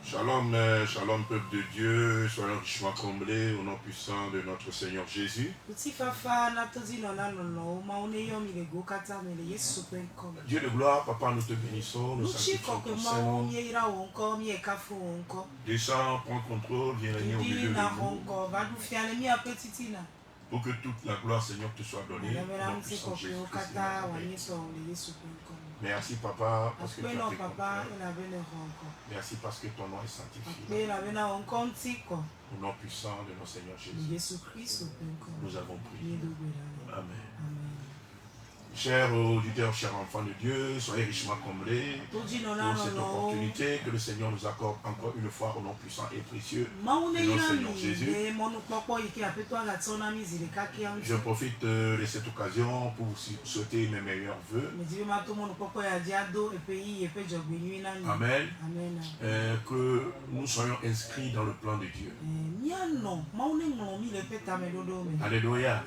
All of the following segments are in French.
Shalom, shalom peuple de Dieu, soyons richement comblés au nom puissant de notre Seigneur Jésus. Dieu de gloire, Papa, nous te bénissons, nous sanctifions ton Saint-Nom. Descends, prends contrôle, viens régner au milieu de nous. Pour que toute la gloire, Seigneur, te soit donnée au nom puissant de Jésus-Christ. Merci Papa parce que tu as fait merci parce que ton nom est sanctifié. Au nom puissant de notre Seigneur Jésus. Nous avons prié. Amen. Chers auditeurs, chers enfants de Dieu, soyez richement comblés pour cette opportunité que le Seigneur nous accorde encore une fois au nom puissant et précieux de notre Seigneur Jésus. Je profite de cette occasion pour vous souhaiter mes meilleurs vœux. Amen. Que nous soyons inscrits dans le plan de Dieu. Alléluia.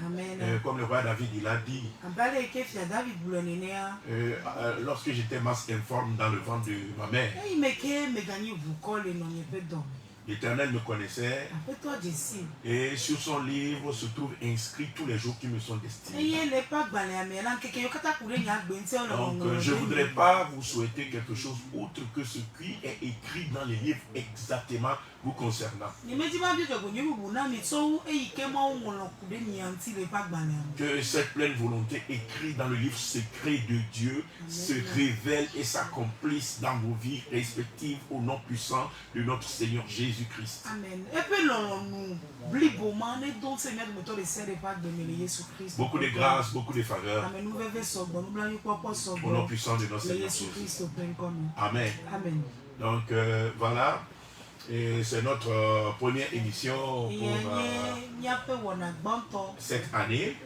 Comme le roi David il a dit, lorsque j'étais masse informe dans le ventre de ma mère, l'Éternel me connaissait et sur son livre se trouvent inscrits tous les jours qui me sont destinés. Donc je ne voudrais pas vous souhaiter quelque chose autre que ce qui est écrit dans les livres exactement vous concernant. Que cette pleine volonté écrite dans le livre secret de Dieu se révèle et s'accomplisse dans vos vies respectives au nom puissant de notre Seigneur Jésus-Christ. Amen. Beaucoup de grâce, beaucoup de faveur. Au nom puissant de notre Seigneur Jésus. Amen. Amen. Donc voilà. Et c'est notre première émission pour cette année.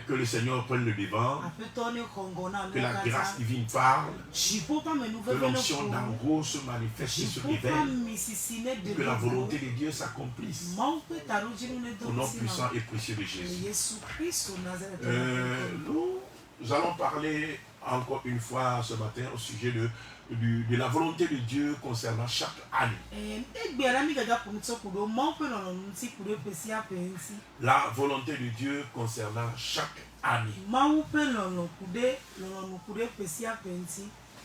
Que le Seigneur prenne le devant, que la grâce divine parle, que l'onction d'en haut se manifeste et se révèle, que la volonté de Dieu s'accomplisse. Au nom puissant et précieux de Jésus. Nous allons parler encore une fois ce matin au sujet de la volonté de Dieu concernant chaque année. La volonté de Dieu concernant chaque année.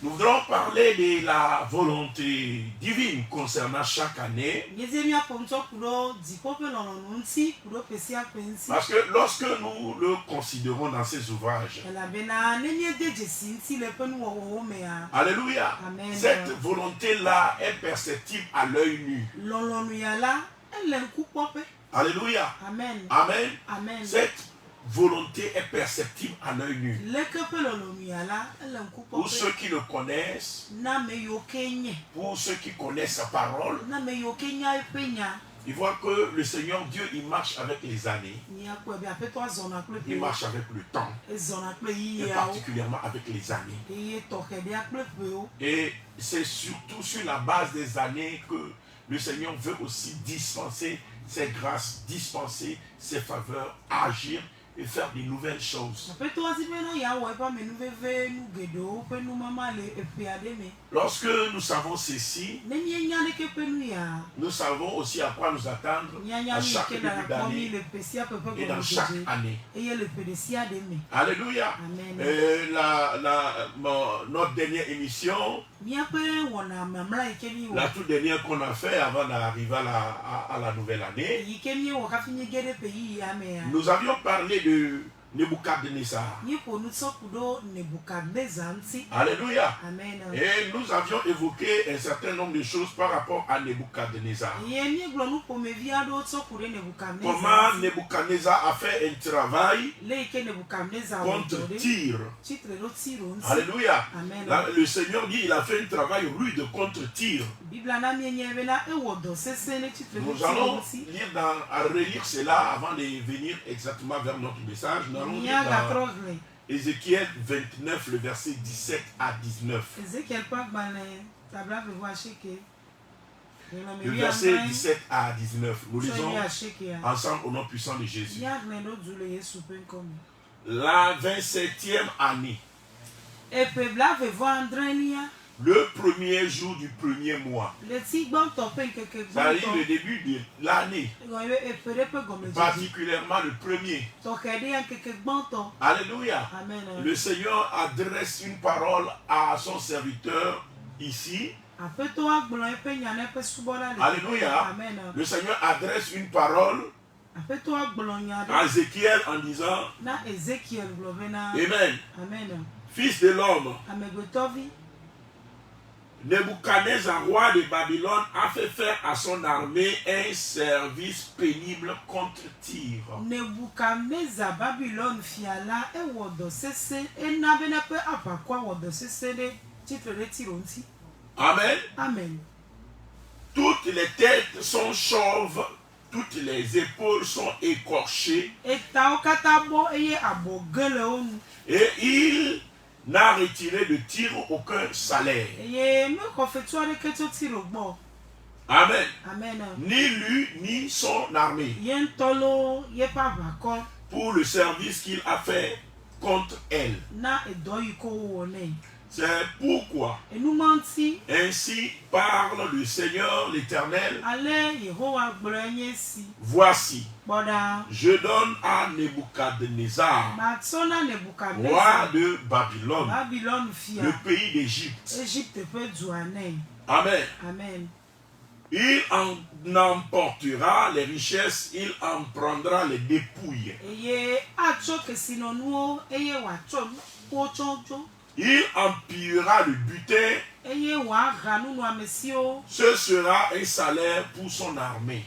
Nous voudrons parler de la volonté divine concernant chaque année. Parce que lorsque nous le considérons dans ces ouvrages, alléluia, cette volonté-là est perceptible à l'œil nu. Alléluia. Amen. Amen. Amen. Cette volonté est perceptible à l'œil nu. Pour ceux qui le connaissent, pour ceux qui connaissent sa parole, ils voient que le Seigneur Dieu, il marche avec les années. Il marche avec le temps. Et particulièrement avec les années. Et c'est surtout sur la base des années que le Seigneur veut aussi dispenser ses grâces, dispenser ses faveurs, agir et faire de nouvelles choses. Lorsque nous savons ceci, nous savons aussi à quoi nous attendre à chaque début d'année et dans chaque année. Alléluia. Notre dernière émission, la toute dernière qu'on a fait avant d'arriver à la nouvelle année, nous avions parlé de Nebuchadnezzar. Alléluia. Amen. Et nous avions évoqué un certain nombre de choses par rapport à Nebuchadnezzar. Comment Nebuchadnezzar a fait un travail contre Tyr. Alléluia. Là, le Seigneur dit qu'il a fait un travail rude contre Tyr. Nous allons relire cela avant de venir exactement vers notre message. Nous allons lire dans Ézéchiel 29, le verset 17 à 19. Le verset 17 à 19. Nous lisons ensemble au nom puissant de Jésus. La 27e année le premier jour du premier mois. C'est-à-dire le début de l'année. Particulièrement le premier. Alléluia. Le Seigneur adresse une parole à son serviteur ici. Alléluia. Le Seigneur adresse une parole à Ézéchiel en disant Amen. Fils de l'homme, Nebuchadnezzar, roi de Babylone, a fait faire à son armée un service pénible contre Tyr. Nebuchadnezzar Babylone fiala e wodo sese e na bena pe apakwa wodo sese de titre de tironti. Amen. Amen. Toutes les têtes sont chauves, toutes les épaules sont écorchées. Et il n'a retiré de Tyr aucun salaire. Amen. Amen. Ni lui, ni son armée. Pour le service qu'il a fait contre elle. C'est pourquoi ainsi parle le Seigneur l'Éternel. Voici, je donne à Nebuchadnezzar, roi de Babylone, le pays d'Égypte. Amen. Amen. Il en emportera les richesses, il en prendra les dépouilles. Il empilera le butin. Ce sera un salaire pour son armée.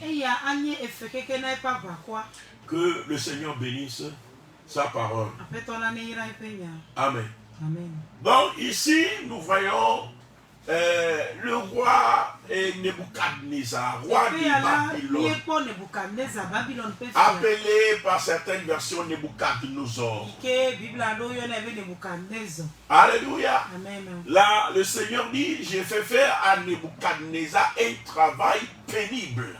Que le Seigneur bénisse sa parole. Amen. Donc ici, nous voyons le roi Nebuchadnezzar, roi de Babylone, appelé par certaines versions Nebuchadnezzar. Alléluia. Là, le Seigneur dit, j'ai fait faire à Nebuchadnezzar un travail pénible.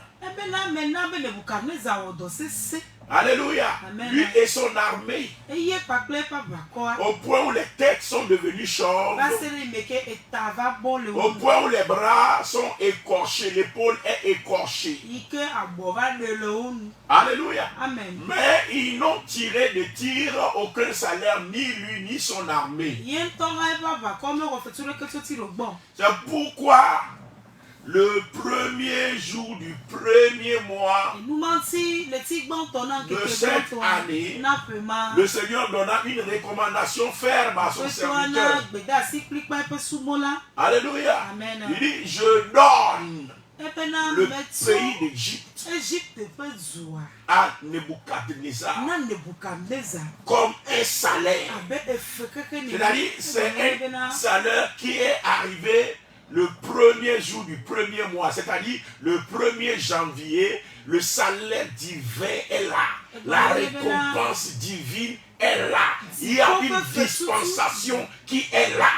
Alléluia. Amen. Lui et son armée. Au point où les têtes sont devenues chauves. Au point où les bras sont écorchés. L'épaule est écorchée. Alléluia. Amen. Mais ils n'ont tiré de Tyr aucun salaire, ni lui ni son armée. C'est pourquoi le premier jour du premier mois de cette année, le Seigneur donna une recommandation ferme à son serviteur. Alléluia. Amen. Il dit, je donne le pays d'Égypte à Nebuchadnezzar comme un salaire. C'est-à-dire, c'est un salaire qui est arrivé le premier jour du premier mois, c'est-à-dire le 1er janvier, le salaire divin est là. La récompense divine est là. Il y a une dispensation qui est là.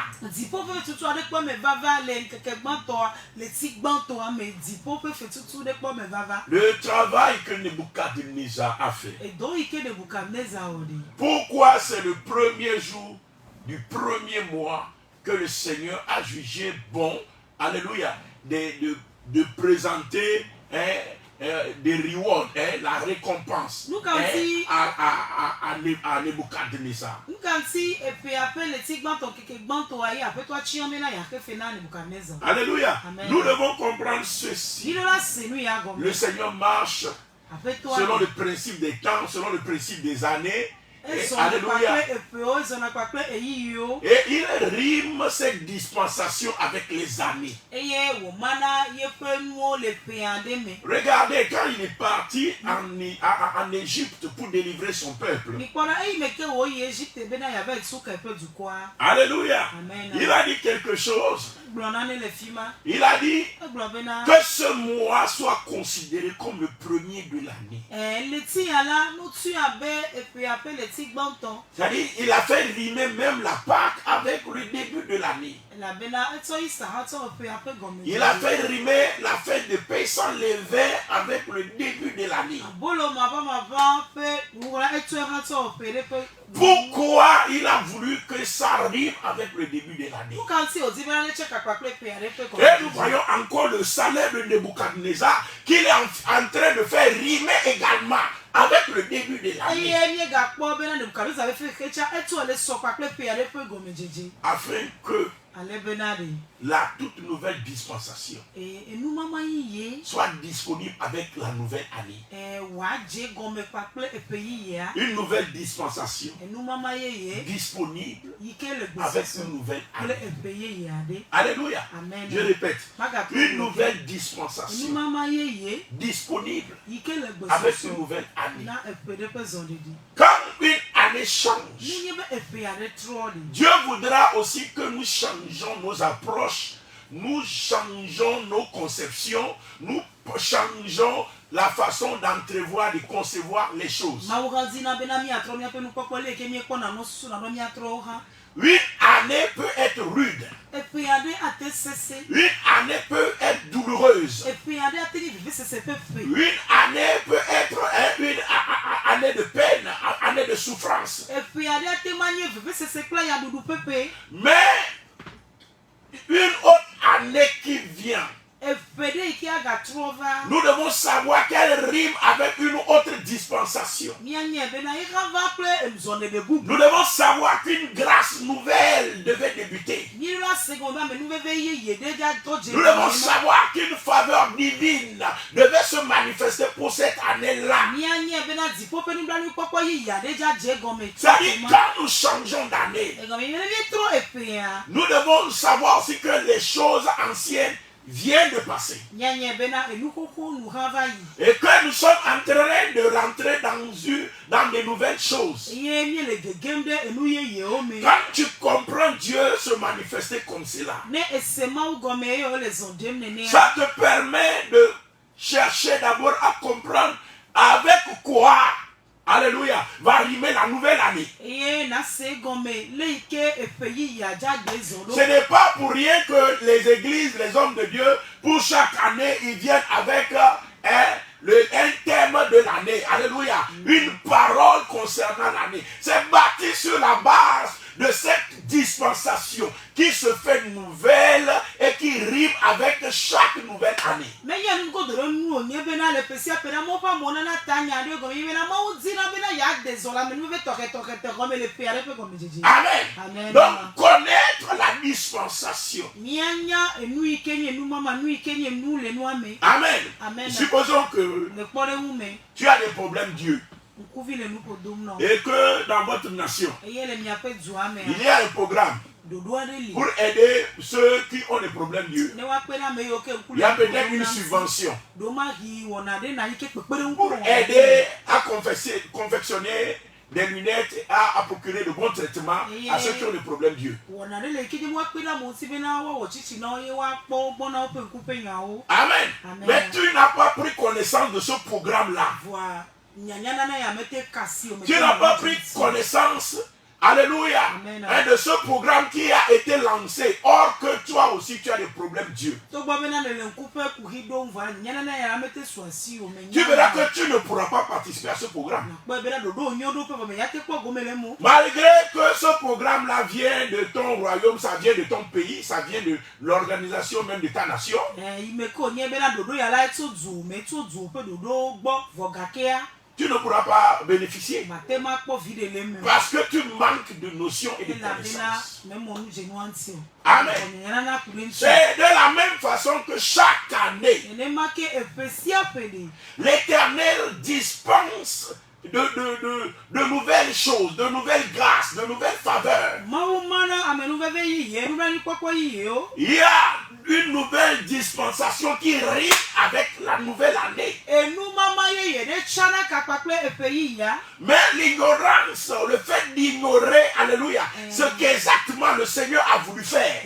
Le travail que Nebuchadnezzar a fait. Pourquoi c'est le premier jour du premier mois que le Seigneur a jugé bon, alléluia, de présenter des rewards, la récompense à Nebuchadnezzar. Alléluia. Amen. Nous devons comprendre ceci. Le Seigneur marche selon le principe des temps, selon le principe des années. Alléluia. Et il rime cette dispensation avec les années. Regardez, quand il est parti en Égypte pour délivrer son peuple. Alléluia. Amen. Il a dit quelque chose. Il a dit que ce mois soit considéré comme le premier de l'année. C'est-à-dire, il a fait rimer même la Pâque avec le début de l'année. Il a fait rimer la fête de paix sans levain avec le début de l'année. Pourquoi il a voulu que ça rime avec le début de l'année. Et nous voyons encore le salaire de Nebuchadnezzar qu'il est en train de faire rimer également avec le début de l'année. Afin que la toute nouvelle dispensation soit disponible avec la nouvelle année. Une nouvelle dispensation disponible avec une nouvelle année. Alléluia. Je répète, une nouvelle dispensation disponible avec une nouvelle année. Quand une année change, Dieu voudra aussi que nous changeons nos approches, nous changeons nos conceptions, nous changeons la façon d'entrevoir, de concevoir les choses. Une année peut être rude. Une année peut être douloureuse. Une année peut être une année de peine, année de souffrance. Mais une autre année qui vient, nous devons savoir qu'elle rime avec une autre dispensation. Nous devons savoir qu'une grâce nouvelle devait débuter. Nous devons savoir qu'une faveur divine devait se manifester pour cette année-là. C'est-à-dire quand nous changeons d'année, nous devons savoir aussi que les choses anciennes vient de passer. Et que nous sommes en train de rentrer dans de nouvelles choses. Quand tu comprends Dieu se manifester comme cela, ça te permet de chercher d'abord à comprendre avec quoi, alléluia, va rimer la nouvelle année. Ce n'est pas pour rien que les églises, les hommes de Dieu, pour chaque année, ils viennent avec un thème de l'année. Alléluia. Une parole concernant l'année. C'est bâti sur la base de cette dispensation qui se fait nouvelle et qui rime avec chaque nouvelle année. Amen. Donc connaître la dispensation. Amen. Supposons que tu as des problèmes Dieu. Et que dans votre nation, il y a un programme pour aider ceux qui ont des problèmes Dieu. Il y a peut-être une subvention pour aider à confectionner des lunettes et à procurer de bons traitements à ceux qui ont des problèmes Dieu. Amen. Mais tu n'as pas pris connaissance de ce programme-là. Tu n'as pas pris connaissance, alléluia, de ce programme qui a été lancé. Or que toi aussi tu as des problèmes Dieu. Tu verras que tu ne pourras pas participer à ce programme. Malgré que ce programme-là vient de ton royaume, ça vient de ton pays, ça vient de l'organisation même de ta nation. Tu ne pourras pas bénéficier parce que tu manques de notions et de connaissances. Amen. C'est de la même façon que chaque année, l'Éternel dispense de nouvelles choses, de nouvelles grâces, de nouvelles faveurs. Il y a une nouvelle dispensation qui rime avec la nouvelle année. Mais l'ignorance, le fait d'ignorer, alléluia, ce qu'exactement le Seigneur a voulu faire.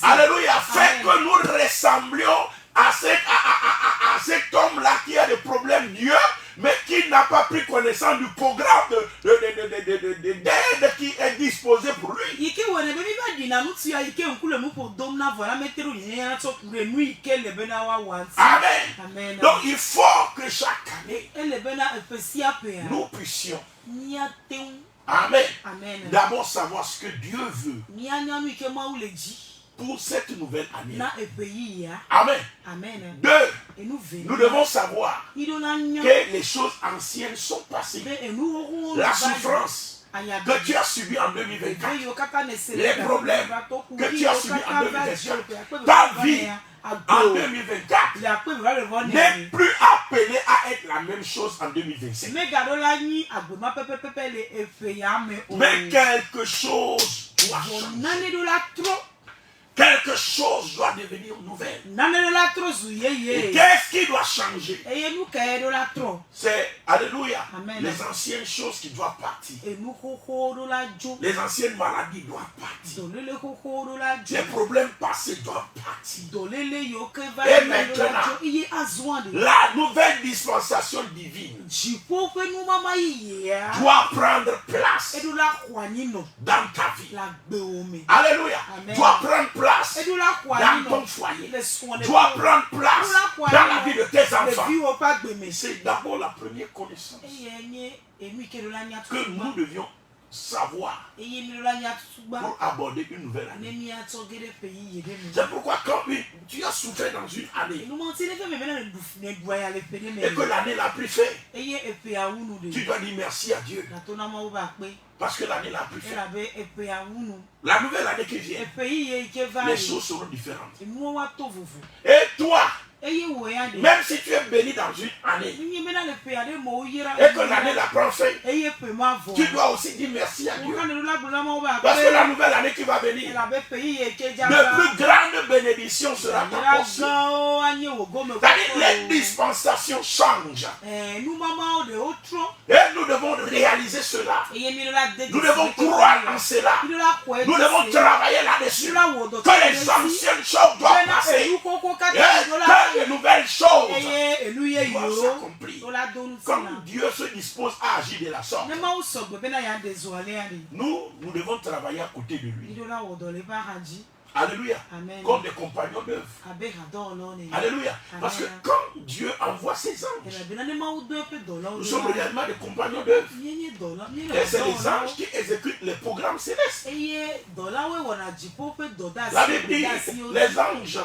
Alléluia, fait que nous ressemblions à cet homme-là qui a des problèmes Dieu, mais qui il n'a pas pris connaissance du programme d'aide qui est disposé pour lui. Amen. Donc il faut que chaque année, nous puissions Amen. D'abord savoir ce que Dieu veut pour cette nouvelle année. Amen. Deux, nous devons savoir que les choses anciennes sont passées. La souffrance que tu as subie en 2024, les problèmes que tu as subis en 2024, ta vie en 2024 n'est plus appelée à être la même chose en 2025. Mais quelque chose doit changer. Quelque chose doit devenir nouvelle. Et qu'est-ce qui doit changer? C'est, alléluia, les anciennes choses qui doivent partir. Les anciennes maladies doivent partir. Les problèmes passés doivent partir. Et maintenant, la nouvelle dispensation divine doit prendre place dans ta vie. Alléluia. Doit prendre place dans ton foyer, doit prendre place dans la vie de tes enfants. C'est d'abord la première connaissance que nous devions savoir pour aborder une nouvelle année. C'est pourquoi quand tu as souffert dans une année et que l'année l'a plus fait, tu dois dire merci à Dieu. Parce que l'année l'a plus fait. La nouvelle année qui vient, les choses seront différentes. Et toi, même si tu es béni dans une année et que l'année la prend fin, tu dois aussi dire merci à Dieu. Parce que la nouvelle année qui va venir, de plus grandes bénédictions sera ta portion. C'est-à-dire les dispensations changent. Et nous devons réaliser cela. Nous devons croire en cela. Nous devons travailler là-dessus. Que les anciennes choses doivent passer. Et que les nouvelles choses doivent s'accomplir. Comme Dieu se dispose à agir de la sorte, nous devons travailler à côté de lui. Alléluia. Amen. Comme des compagnons d'œuvre. Alléluia. Parce que quand Dieu envoie ses anges, nous sommes réellement des compagnons d'œuvre. Et c'est les anges qui exécutent les programmes célestes. La Bible dit les anges.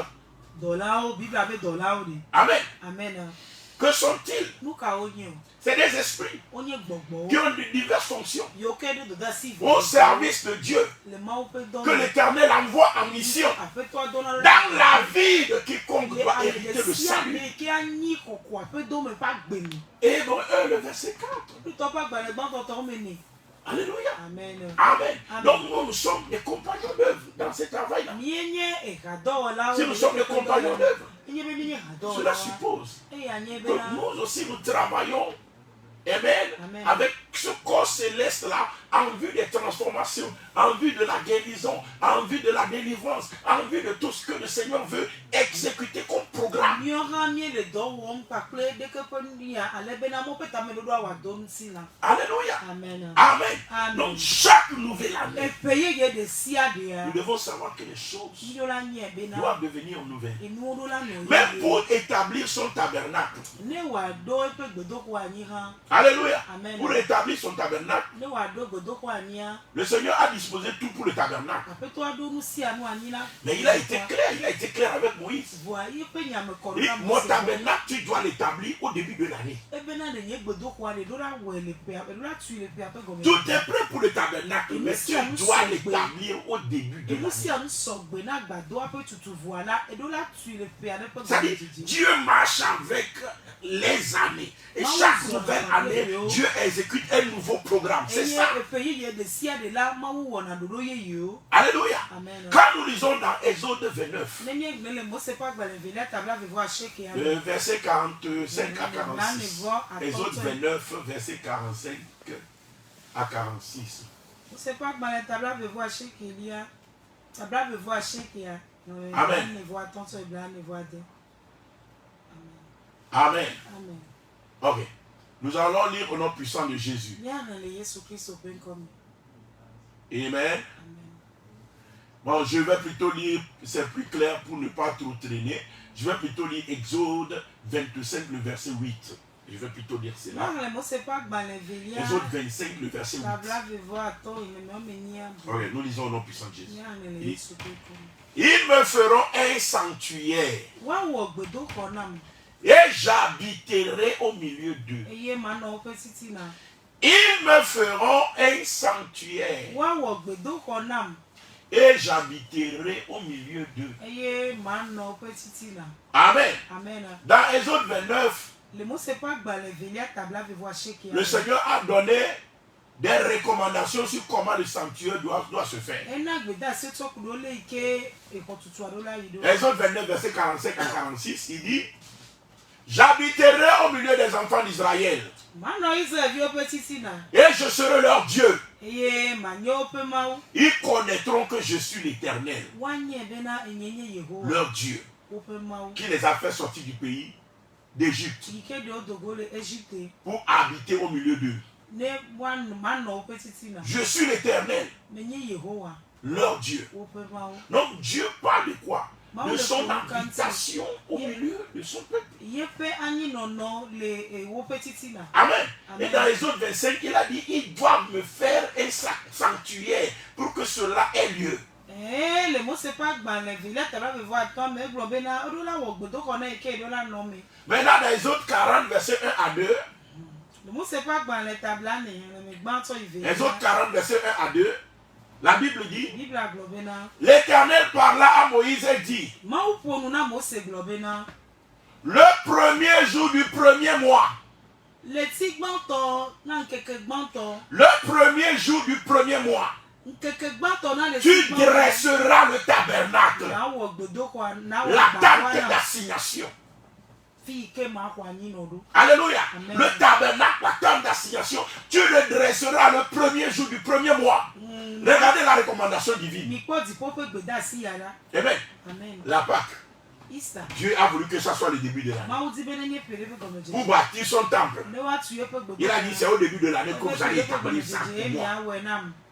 Amen. Amen. Que sont-ils? C'est des esprits qui ont de diverses fonctions au service de Dieu, que l'Éternel envoie en mission dans la vie de quiconque doit hériter le salut. Et dans le verset 4. Alléluia. Amen. Amen. Donc nous sommes des compagnons d'œuvre dans ce travail-là. Si nous sommes des compagnons d'œuvre, cela suppose que nous aussi nous travaillons, amen, avec ce corps céleste-là, en vue des transformations, en vue de la guérison, en vue de la délivrance, en vue de tout ce que le Seigneur veut exécuter comme programme. Alléluia. Amen. Amen. Donc chaque nouvelle année, nous devons savoir que les choses doivent devenir nouvelles. Même pour établir son tabernacle. Alléluia. Amen. Pour établir son tabernacle, le Seigneur a disposé tout pour le tabernacle. Mais il a été clair avec Moïse. Mon tabernacle, tu dois l'établir au début de l'année. Tout est prêt pour le tabernacle, mais tu dois l'établir au début de l'année. C'est-à-dire, Dieu marche avec les années. Et chaque nouvelle année, Dieu exécute un nouveau programme. C'est ça. Alléluia. Quand nous lisons dans Exode 29, verset 45 à 46. Exode 29, verset 45 à 46. Amen. Amen. Ok. Nous allons lire au nom puissant de Jésus. Amen. Bon, je vais plutôt lire, c'est plus clair pour ne pas trop traîner. Je vais plutôt lire Exode 25, le verset 8. Je vais plutôt lire cela. Exode 25, le verset 8. Ok, nous lisons au nom puissant de Jésus. Ils me feront un sanctuaire. Et j'habiterai au milieu d'eux. Ils me feront un sanctuaire. Et j'habiterai au milieu d'eux. Amen. Dans Exode 29, le Seigneur a donné des recommandations sur comment le sanctuaire doit se faire. Exode 29, verset 45 à 46, il dit: j'habiterai au milieu des enfants d'Israël. Et je serai leur Dieu. Ils connaîtront que je suis l'Éternel, leur Dieu, qui les a fait sortir du pays d'Égypte pour habiter au milieu d'eux. Je suis l'Éternel, leur Dieu. Donc Dieu parle de quoi? De son habitation au milieu de son peuple. Amen. Et dans les autres 25, il a dit: ils doivent me faire un sanctuaire pour que cela ait lieu. Maintenant, dans les autres 40, versets 1 à 2. Les autres 40, versets 1 à 2. La Bible dit: l'Éternel parla à Moïse et dit: le premier jour du premier mois, le premier jour du premier mois, tu dresseras le tabernacle, la tente d'assignation. Alléluia. Amen. Le tabernacle, la tente d'assignation, tu le dresseras le premier jour du premier mois. Regardez la recommandation divine. Amen. La Pâque. Dieu a voulu que ça soit le début de l'année. Pour bâtir son temple, il a dit: c'est au début de l'année que vous allez établir ça pour moi.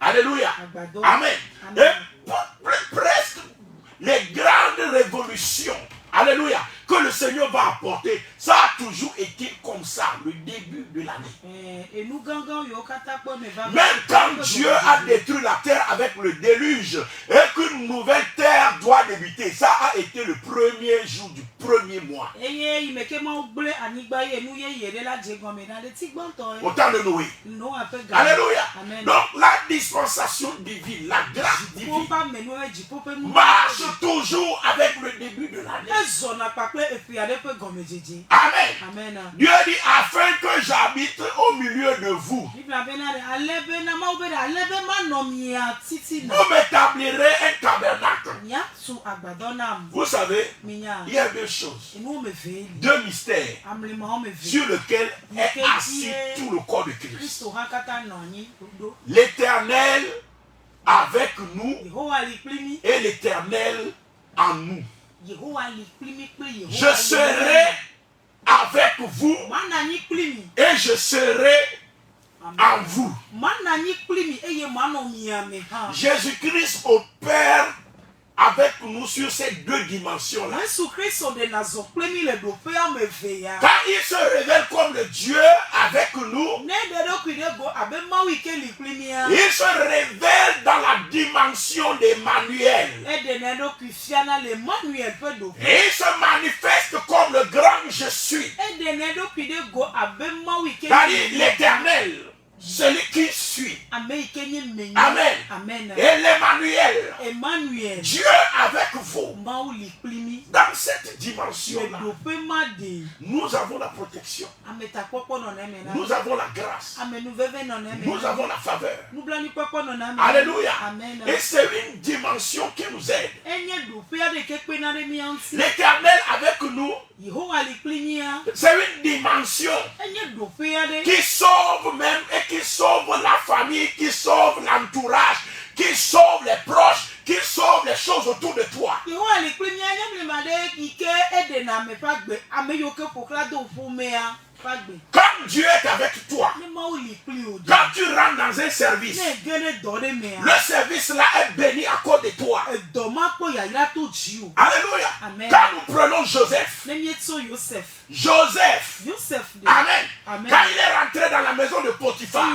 Alléluia. Amen. Et presque les grandes révolutions, alléluia, que le Seigneur va apporter, ça a toujours été comme ça, le début de l'année. Même quand Dieu a détruit la terre avec le déluge et qu'une nouvelle terre doit débuter, ça a été le premier jour du premier mois. Au temps de Noé. Alléluia. Donc la dispensation divine, la grâce divine marche toujours avec le début de l'année. Amen. Dieu dit: afin que j'habite au milieu de vous, vous m'établirez un tabernacle. Vous savez, il y a deux choses, deux mystères sur lesquels est assis tout le corps de Christ. L'Éternel avec nous et l'Éternel en nous. Je serai avec vous et je serai en vous. Jésus-Christ opère avec nous sur ces deux dimensions-là. Quand il se révèle comme le Dieu avec nous, il se révèle dans la dimension d'Emmanuel. Et il se manifeste comme le grand je suis. C'est-à-dire l'Éternel, celui qui suit. Amen. Et l'Emmanuel, Dieu avec vous. Dans cette dimension-là, nous avons la protection. Nous avons la grâce. Nous avons la faveur. Alléluia. Et c'est une dimension qui nous aide. L'Éternel avec nous, c'est une dimension qui sauve même et qui sauve la famille, qui sauve l'entourage, qui sauve les proches, qui sauve les choses autour de toi. Quand Dieu est avec toi, quand tu rentres dans un service, le service là est béni à cause de toi. Alléluia. Quand nous prenons Joseph, Amen. Quand il est rentré dans la maison de Potiphar,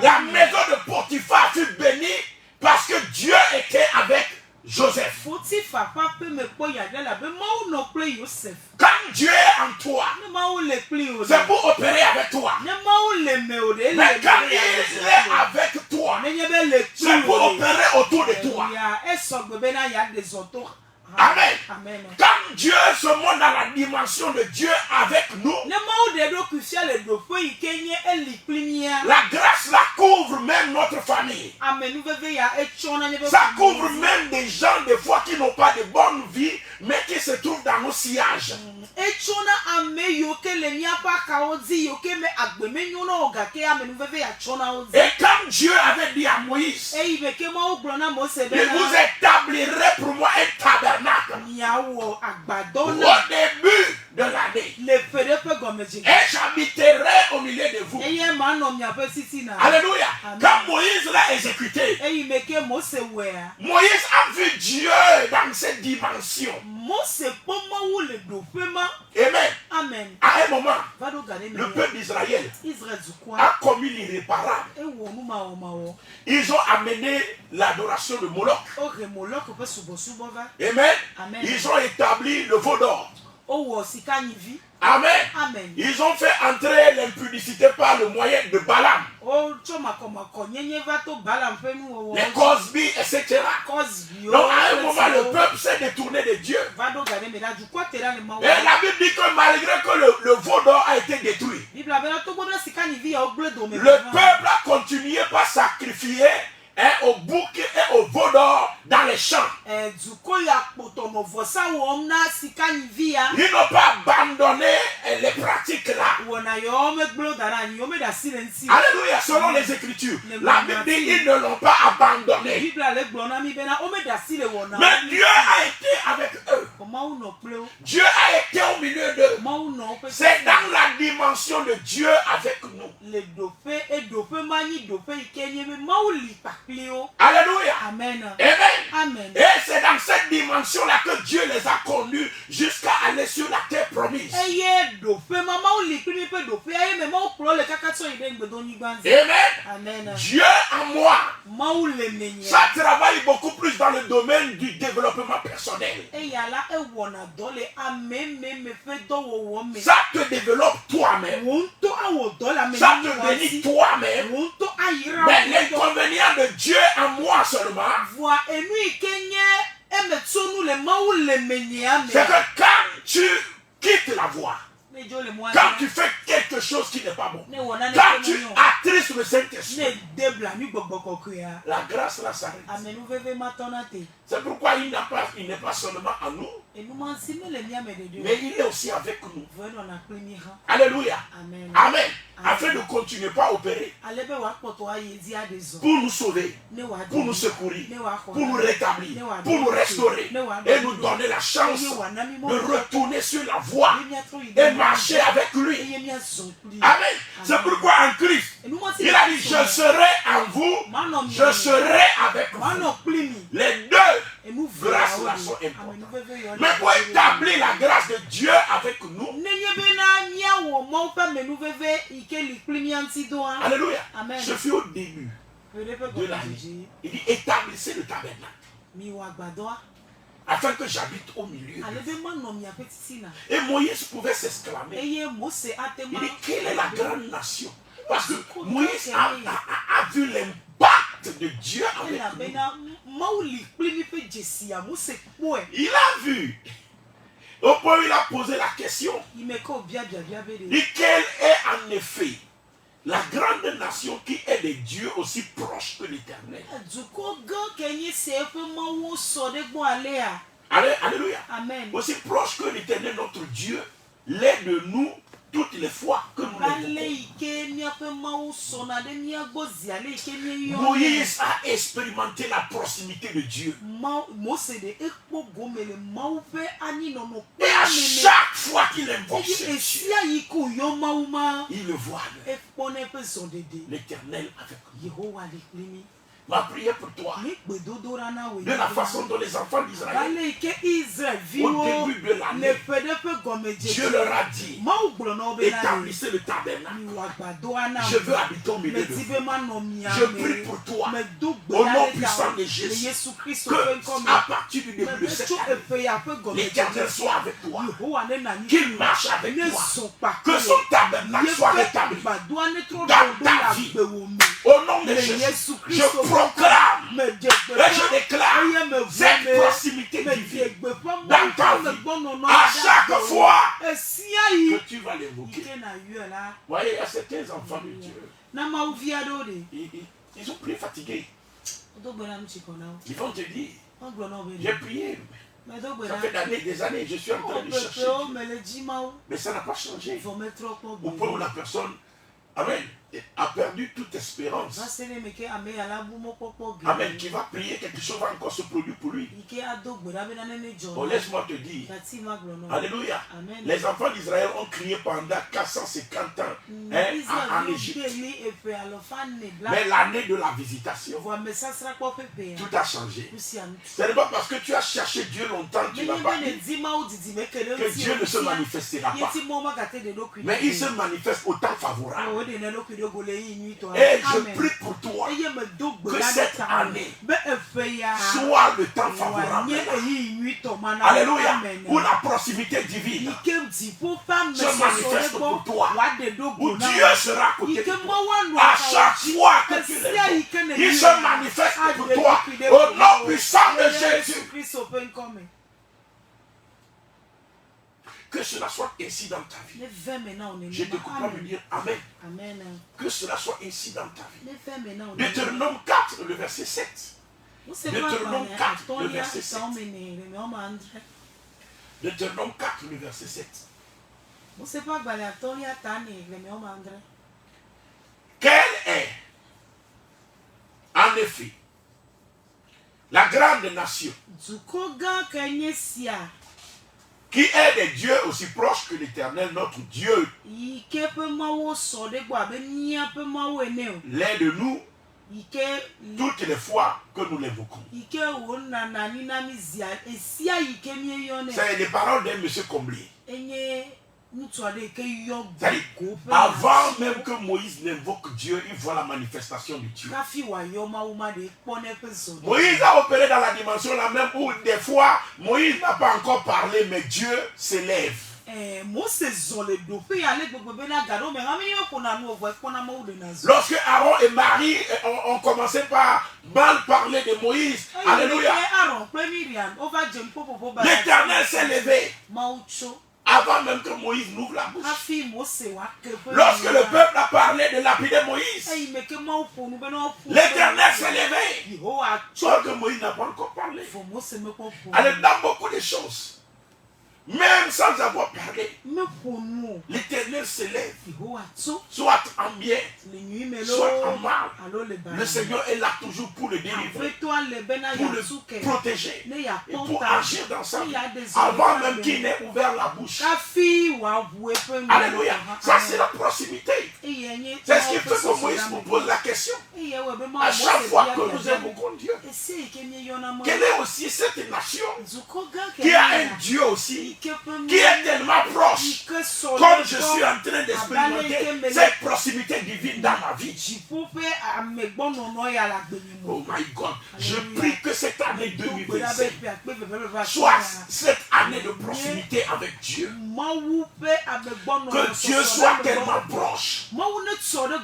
la maison de Potiphar fut bénie parce que Dieu était avec Joseph. Quand Dieu est en toi, c'est pour opérer avec toi. Mais quand il est avec toi, c'est pour opérer autour de toi. Amen. Quand Dieu se montre dans la dimension de Dieu avec nous, la grâce la couvre même notre famille. Ça couvre même des gens des fois qui n'ont pas de bonne vie, mais qui se trouvent dans nos sillages. Et quand Dieu avait dit à Moïse, je vous établirai pour moi un tabernacle au début de l'année, et j'habiterai au milieu de vous. Alléluia. Quand Moïse l'a exécuté, Moïse a vu Dieu dans cette dimension. Amen. À un moment, le peuple d'Israël a commis l'irréparable. Ils ont amené l'adoration de Moloch. Amen. Ils ont établi le veau d'or. Amen. Ils ont fait entrer l'impudicité par le moyen de Balaam, les Cosby, etc. Donc à un moment, le peuple s'est détourné de Dieu. Et la Bible dit que malgré que le veau d'or a été détruit, le peuple a continué par sacrifier au bouc et au veau d'or dans les champs. Ils n'ont pas abandonné les pratiques là. Alléluia, selon les Écritures. La Bible dit qu'ils ne l'ont pas abandonné. Mais Dieu a été avec eux. Dieu a été au milieu d'eux. C'est dans la dimension de Dieu avec nous. Alléluia. Amen. Amen. Et c'est dans cette dimension-là que Dieu les a conduits jusqu'à aller sur la terre promise. Amen. Dieu en moi, ça travaille beaucoup plus dans le domaine du développement personnel. Ça te développe toi-même. Ça te bénit toi-même. Mais l'inconvénient de Dieu en moi seulement, c'est que quand tu quittes la voie, quand tu fais quelque chose qui n'est pas bon, quand tu attristes le Saint-Esprit, la grâce là s'arrête. C'est pourquoi il n'est pas seulement en nous, mais il est aussi avec nous. Alléluia. Amen. Afin de continuer pas à opérer, pour nous sauver, pour nous secourir, pour nous rétablir, pour nous restaurer et nous donner la chance de retourner sur la voie et marcher avec lui. Amen. C'est pourquoi en Christ, il a dit: je serai en vous, je serai avec vous. Les deux grâces là sont importantes. Mais pour établir la grâce de Dieu avec nous, alléluia, je suis au début de l'année. Il dit: établissez le tabernacle afin que j'habite au milieu. Et Moïse pouvait s'exclamer. Il dit: quelle est la grande nation? Parce que Moïse a vu l'impact de Dieu avec lui. Il a vu. Au point où il a posé la question. Il dit: quelle est en effet la grande nation qui est de Dieu aussi proche que l'Éternel? Alléluia. Amen. Aussi proche que l'Éternel, notre Dieu, l'est de nous toutes les fois que nous l'écoutons. Moïse a expérimenté la proximité de Dieu. Et à chaque fois qu'il invoque Dieu, il le voit. L'Éternel avec nous. Ma prière pour toi, de la façon dont les enfants d'Israël, au début de l'année, Dieu leur a dit, établissez le tabernacle. Je veux habiter au milieu de vous. Je prie pour toi, au nom puissant de Jésus, que à partir du début de cette année, l'Éternel soit avec toi, qu'il marche avec toi, que son tabernacle soit rétabli dans ta vie. Au nom de Jésus, je proclame et je déclare cette proximité divine dans ta vie. À chaque fois que tu vas l'évoquer. Vous voyez, il y a certains enfants de Dieu. Ils sont plus fatigués. Ils vont te dire, j'ai prié. Ça fait des années, je suis en train de chercher Dieu. Mais ça n'a pas changé. Au point où la personne, amen, a perdu toute espérance. Amen. Qui va prier, quelque chose va encore se produire pour lui. Oh, laisse-moi te dire. Alléluia. Amen. Les enfants d'Israël ont crié pendant 450 ans en Égypte. Mais l'année de la visitation, tout a changé. Ce n'est pas parce que tu as cherché Dieu longtemps que tu n'as pas dit que Dieu ne se manifestera pas. Mais il se manifeste au temps favorable. Et je prie pour toi que cette année soit le temps favorable. Alléluia. Où la proximité divine se manifeste pour toi. Où Dieu sera à côté de toi. À chaque fois que tu l'aimes, il se manifeste pour toi. Au nom puissant de Jésus. Que cela soit ainsi dans ta vie. Je te comprends de dire Amen. Que cela soit ainsi dans ta vie. Deutéronome 4, le verset 7. Deutéronome 4, le verset 7. Deutéronome 4, le verset 7. Quelle est, en effet, la grande nation qui est des dieux aussi proches que l'Éternel, notre Dieu, l'est de nous toutes les fois que nous l'évoquons. C'est les paroles d'un monsieur Comblé. Avant même que Moïse n'invoque Dieu, il voit la manifestation de Dieu. Moïse a opéré dans la dimension là même où des fois Moïse n'a pas encore parlé, mais Dieu s'élève. Lorsque Aaron et Marie ont commencé par mal parler de Moïse, alléluia, l'Éternel s'est levé. Avant même que Moïse n'ouvre la bouche. Lorsque le peuple a parlé de lapider Moïse, l'Éternel s'est levé. Sauf que Moïse n'a pas encore parlé. Alors dans beaucoup de choses, même sans avoir parlé, l'Éternel s'élève, soit en bien, soit en mal. Le Seigneur est là toujours pour le délivrer, pour le protéger, et pour agir dans sa vie, avant même qu'il n'ait ouvert la bouche. Alléluia. Ça, c'est la proximité. C'est ce qui fait que Moïse nous pose la question. À chaque fois que nous invoquons Dieu, quelle est aussi cette nation qui a un Dieu aussi, qui est tellement proche, comme je suis en train d'expérimenter cette proximité divine dans ma vie. Oh my God, je prie que cette année 2025 soit cette année de proximité avec Dieu. Que Dieu soit tellement proche,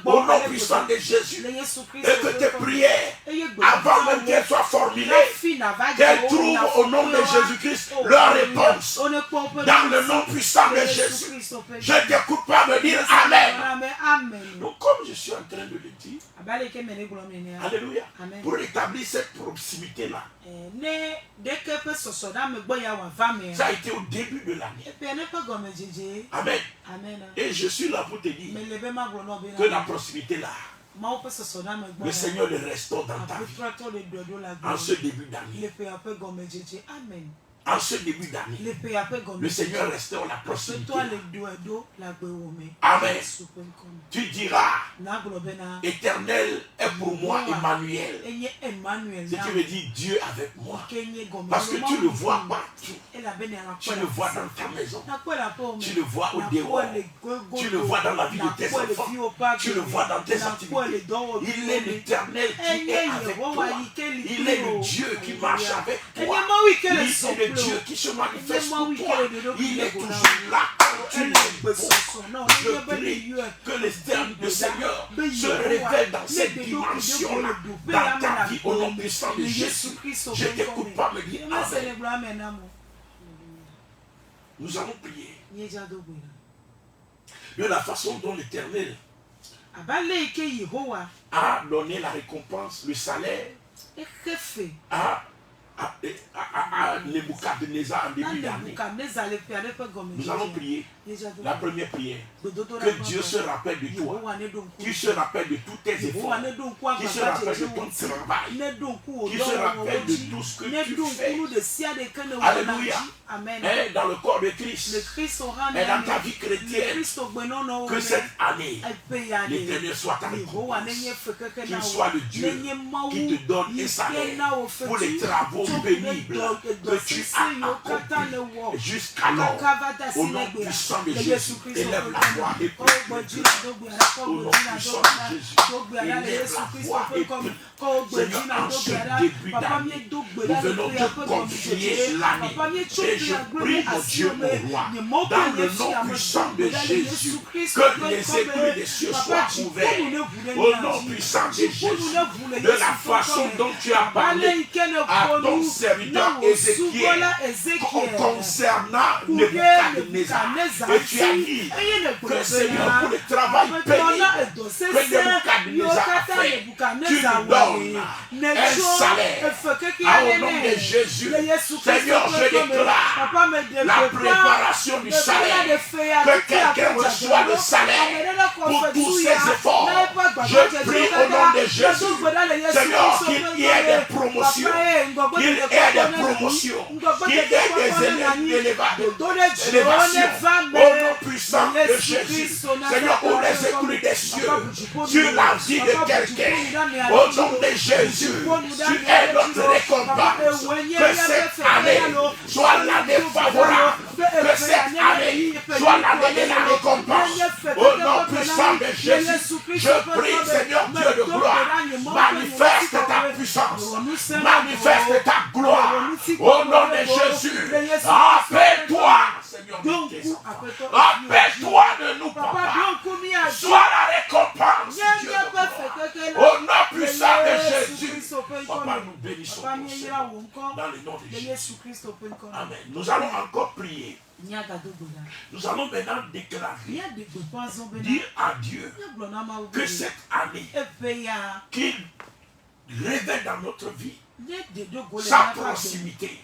au nom puissant de Jésus, et que tes prières, avant même qu'elles soient formulées, qu'elles trouvent au nom de Jésus-Christ leur réponse. Dans le nom puissant de Jésus, je t'écoute pas me dire Amen. Donc comme je suis en train de le dire. Alléluia. Pour établir cette proximité-là. Ça a été au début de l'année. Amen. Et je suis là pour te dire que la proximité-là, le Seigneur le restaure dans ta vie. En ce début d'année. En ce début d'année, le Seigneur restaure la proximité. Amen. Tu diras, Éternel est pour moi Emmanuel. Ce qui veut dire Dieu avec moi. Parce que tu le vois partout. Tu le vois dans ta maison. Tu le vois au dehors. Tu le vois dans la vie de tes enfants. Tu le vois dans tes activités. Il est l'Éternel qui est avec toi. Il est le Dieu qui marche avec toi. Il est le Dieu qui se manifeste pour toi. Il est toujours là. Tu l'es bon. Je prie que le Seigneur se révèle dans cette dimension-là, dans ta vie, au nom puissant de Jésus. Je t'écoute pas me dire Amen. Nous allons prier de la façon dont l'Éternel a donné la récompense, le salaire à Nebuchadnezzar en début d'année. Nous allons prier. La première prière. Que Dieu se rappelle de toi. Qu'il se rappelle de tous tes efforts. Qu'il se rappelle de ton travail. Qu'il se rappelle de tout ce que tu fais. Alléluia. Et dans le corps de Christ. Et dans ta vie chrétienne. Que cette année, l'Éternel soit avec toi. Qu'il soit le Dieu qui te donne un salaire pour les travaux pénibles que tu as accomplis jusqu'alors. Au nom puissant de Jésus, élève la voix et prie. Au nom puissant de Jésus, élève la voix et prie. Seigneur, en ce début d'année, nous venons te confier l'année. Et je prie, mon Dieu, mon roi, dans le nom puissant de Jésus, que les écluses des cieux soient ouverts. Au nom puissant de Jésus, de la façon dont tu as parlé à ton serviteur Ézéchiel concernant Nebuchadnezzar. Et tu as dit que Seigneur, pour le travail pénible que Nebuchadnezzar a fait, tu lui donnes un salaire. Au nom de Jésus, Seigneur, je déclare la préparation du salaire. Que quelqu'un reçoive le salaire pour tous ses efforts. Je prie au nom de Jésus, Seigneur, qu'il y ait des promotions. Qu'il y ait des promotions. Qu'il y ait des élévations. Au nom puissant de Jésus, Seigneur, ouvre les écluses des cieux sur la vie de quelqu'un. Au nom de Jésus, tu es notre récompense. Que cette année soit l'année favorable. Que cette année soit l'année de la récompense. Au nom puissant de Jésus, je prie, Seigneur Dieu de gloire, manifeste ta puissance, manifeste ta gloire. Au nom de Jésus, appelle-toi, Seigneur, appelle-toi de nous, Papa. Sois la récompense, Dieu de gloire. Au nom puissant de Jésus, Papa, nous bénissons dans le nom de Jésus. Amen. Nous allons encore prier. Nous allons maintenant déclarer, dire à Dieu que cette année, qu'il révèle dans notre vie sa proximité,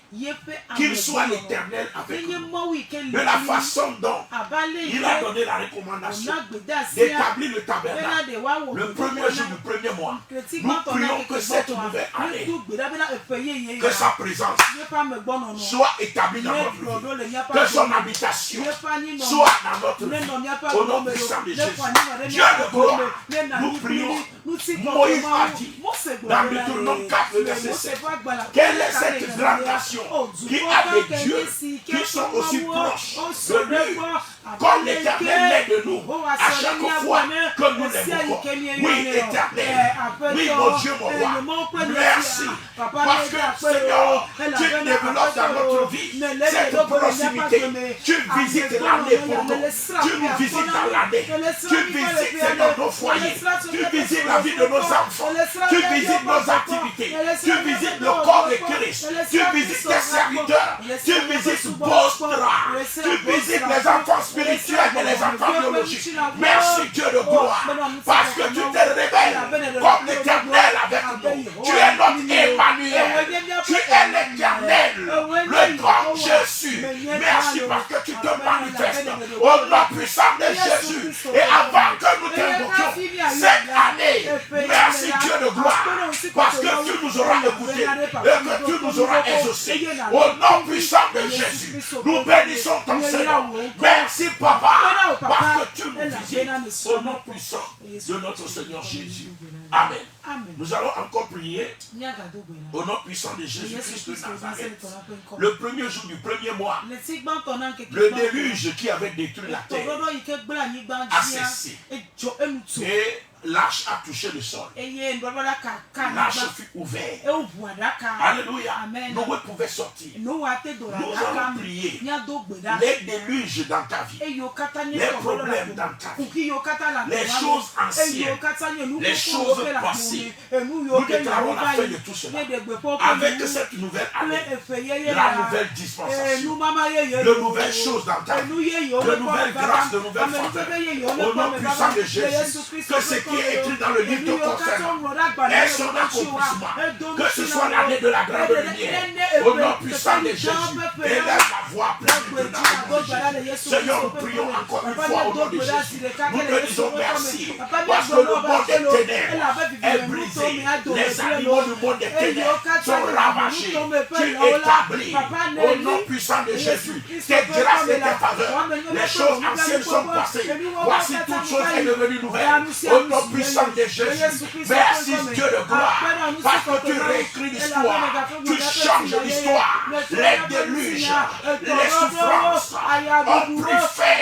qu'il soit l'Éternel avec nous, de la façon dont il a donné la recommandation d'établir le tabernacle le premier jour du premier mois. Nous prions que cette nouvelle année, que sa présence soit établie dans notre vie, que son habitation soit dans notre vie, au nom puissant de Jésus. Dieu de gloire, nous prions. Moïse a dit dans Deutéronome 4, verset 7, quelle est cette grande nation qui a des dieux qui sont aussi proches de lui, comme l'Éternel est de nous, à chaque fois que nous l'évoquons. Oui, Éternel, oui, mon Dieu, mon roi, merci, parce que Seigneur, tu développes dans notre vie cette proximité. Tu visites l'année pour nous, tu nous visites dans l'année, tu visites, Seigneur, nos foyers, tu visites la vie de nos enfants, tu visites nos activités, tu visites le corps de Christ, tu visites tes serviteurs, tu visites Bostra, tu visites les enfants spirituels et les enfants biologiques. Merci Dieu de gloire, parce que tu te révèles comme l'Éternel avec nous. Tu es notre Emmanuel. Tu es l'Éternel, le grand Jésus. Merci parce que tu te manifestes au nom puissant de Jésus. Et avant que nous t'invoquions cette année, merci Dieu de gloire, parce que tu nous auras écoutés et que tu nous auras exaucés. Au nom puissant de Jésus, nous bénissons ton Seigneur. Merci Papa, parce que tu nous visites au nom puissant de notre Seigneur Jésus. Amen. Nous allons encore prier au nom puissant de Jésus-Christ de Nazareth. Le premier jour du premier mois, le déluge qui avait détruit la terre a cessé. Et l'arche a touché le sol. L'arche fut ouverte. Alléluia. Noé pouvait sortir. Nous allons prier les déluges dans ta vie, les problèmes dans ta vie, les choses anciennes, les choses passées. Nous déclarons la fin de tout cela. Avec cette nouvelle année, la nouvelle dispensation, de nouvelles choses dans ta vie, de nouvelles grâces, de nouvelles faveurs. Au nom puissant de Jésus, que ce qui est écrit dans le livre de concernant et son accomplissement, que ce soit l'année de la grande lumière, au nom puissant de Jésus, élève la voix pleine de Jésus. Seigneur, nous prions encore une fois au nom de Jésus. Nous te disons merci, parce que le monde des ténèbres est brisé. Les animaux du monde des ténèbres sont ravagés. Tu établis au nom puissant de Jésus tes grâces et tes faveurs. Les choses anciennes sont passées. Voici toute chose est devenue nouvelle. Au nom puissant de Jésus. Merci Dieu de gloire. Parce que tu réécris l'histoire. Tu changes l'histoire. Les déluges, les souffrances ont pris fin.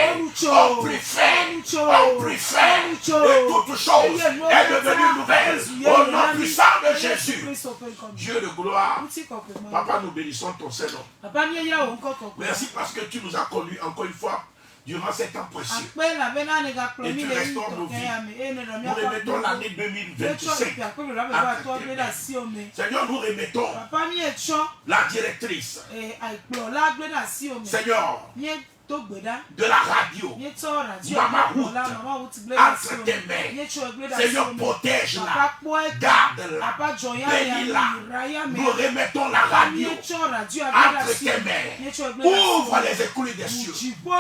Ont pris fin. Ont pris fin. Et toute chose est devenue nouvelle. Au nom puissant de Jésus. Dieu de gloire. Papa, nous bénissons ton Seigneur. Merci parce que tu nous as connus encore une fois durant ces temps précieux. Et tu restaures nos vies. Nous remettons l'année 2025. Seigneur, nous remettons la directrice. Seigneur, de la radio, Maman Route, entre tes mains. Seigneur, protège-la, garde-la, bénis-la. Nous remettons la radio entre tes mains. Ouvre les écoulis des cieux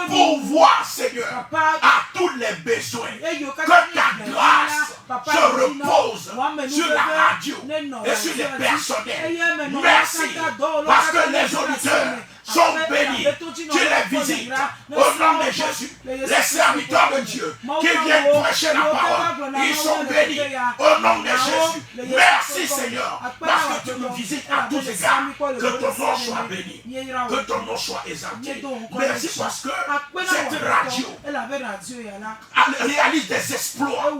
pour voir, Seigneur, à tous les besoins. Que ta grâce se repose sur la radio et sur les personnels. Merci, parce que les auditeurs sont bénis. Tu les visites au nom de Jésus. Les serviteurs de Dieu qui viennent prêcher la parole, ils sont bénis au nom de Jésus. Merci Seigneur, parce que tu nous visites à tous égards. Que ton nom soit béni, que ton nom soit exalté. Merci parce que cette radio réalise des exploits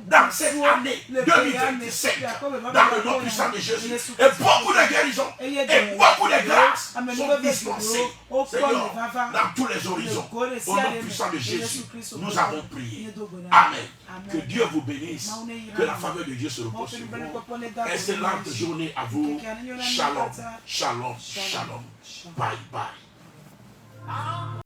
dans cette année 2025 dans le nom puissant de Jésus. Et beaucoup de guérisons et beaucoup de grâces sont dispensées. Seigneur, dans tous les horizons, au nom puissant de Jésus, nous avons prié. Amen. Que Dieu vous bénisse, que la faveur de Dieu se repose sur vous. Excellente journée à vous. Shalom, shalom, shalom. Bye bye.